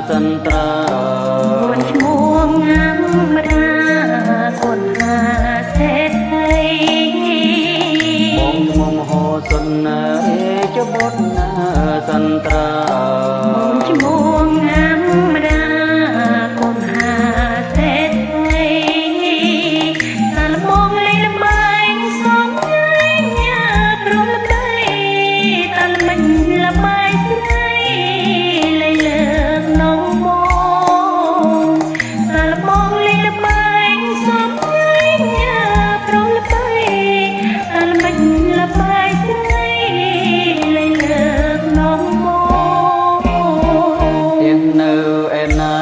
សន្ត្រាួនឈ្មោះងាំរាគុណហាសេដ្ឋីបងឈ្មោះមហោសុនណាចបុតណាសន្ត្រាបងឈ្មោះងាំរាគុណហាសេដ្ឋីតាលបងលេលបែងសំញ៉ាព្រមល្បីតាលមិញលបែងស្រីលេលើកនំបងតាលបងលេលបែងសំញ៉ាព្រមល្បីតាលមិញលបែងស្រីលេលើកនំបងទៀងនៅឯណា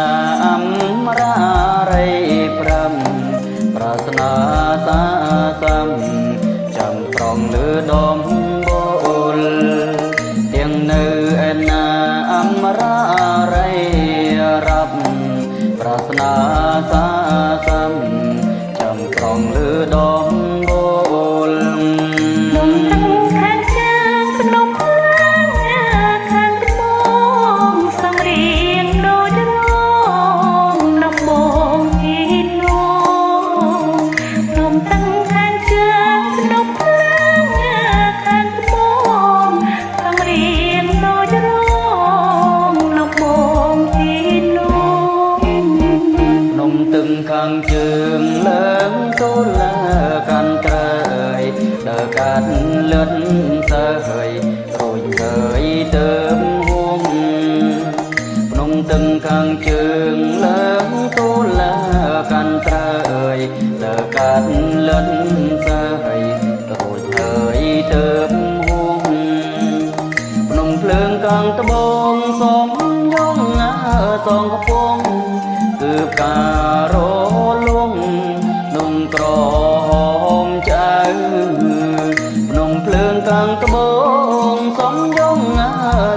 អំរារីប្រាំប្រាថ្នាសាសំចាំប្រងលើដុំបូលទៀងនៅឯណាអំរារីរាប់ប្រាថ្នាសាសំចាំប្រងលើដុំបូលនំតាំងខាងជើងភ្នំឡាខាងត្បូងសំរៀងដូចរងនំបងជីនោនំតាំងខាងជើងភ្នំឡាខាងត្បូងសំរៀងដូចរងនំបងជីនោនំទឹងខាងជើងលើងទូលាកាន់ត្រូវដើរកាត់លិនសើយរួចហើយទៅហួងភ្នំទឹងខាងជើងលើងទូលាកាន់ត្រូវដើរកាត់លិនសើយរួចហើយទៅហួងភ្នំភ្លើងខាងត្បូងសំយងសងកំពង់គឺការលងនំក្រហមចៅភ្នំភ្លើងខាងត្បូងសំយង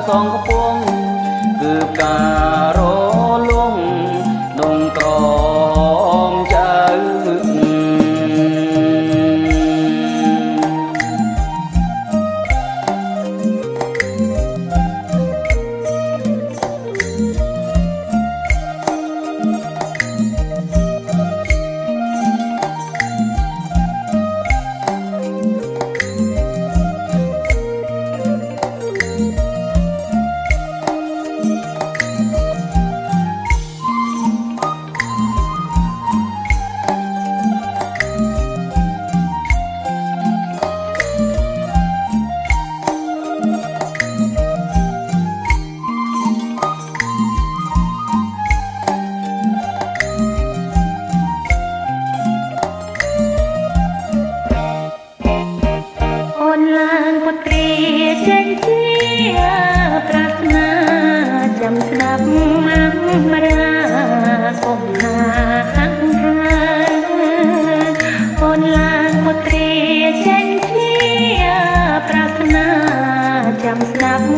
សងកំពង់គឺការលងនំក្រហមចៅអូនឡើងពុត្រីចេញជាប្រាថ្នាចាំស្ដាប់អមរាកុំហាហាំហាអូនឡើងពុត្រីចេញជាប្រាថ្នាចាំស្ដាប់អ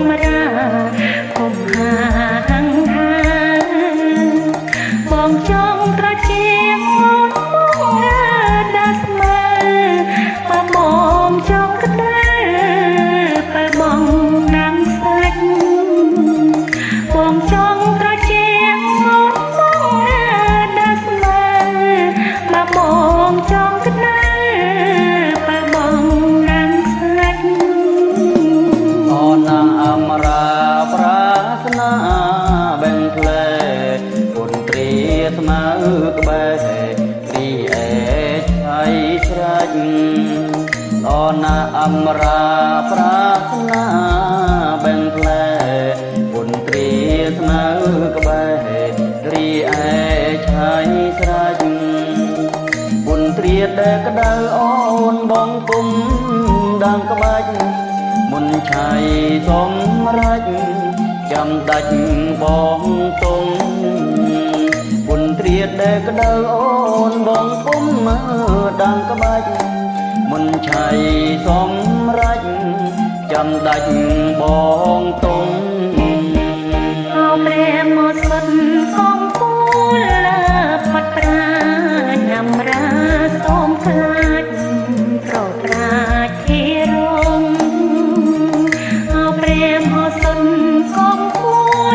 មរាកុំហាហាំហាបងចង់ត្រជាអូនមកដាស់ស្មើបើបងចង់ក្តៅបើបងដាំសាច់បងចង់ត្រជាអូនមកដាស់ស្មើបើបងចង់ក្តៅបើបងដាំសាច់អូនណាអមរាប្រាថ្នាបេងផ្លែពុនត្រៀស្មៅក្បែររីអេឆៃច្រាច់អូនណាអមរាប្រាថ្នាបេងផ្លែពុនត្រៀស្មៅក្បែររីអេឆៃច្រាច់ពុនត្រៀដែលក្តៅអូនបងគុំដាំក្បាច់មុនឆៃសម្រេចចាំដាច់បងទុំពុនត្រៀតដែលក្តៅអូនបងពុំមើដាំក្បាច់មុនឆៃសម្រេចចាំដាច់បងទុំអោព្រះមកសុនកំពូលផាត់ប្រាញ៉ាំរាសូមខ្លាចប្រប្រាជ្ញទីរងអោព្រះមកសុនកំពូល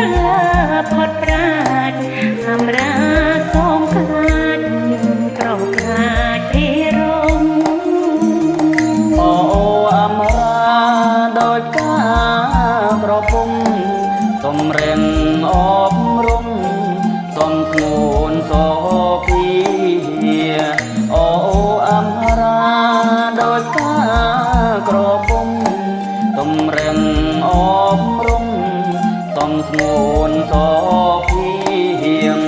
រៀងអប់រំសំស្ងួនសភាអូអមរាដោយការក្រពុំទំរៀងអប់រំសំស្ងួនសភា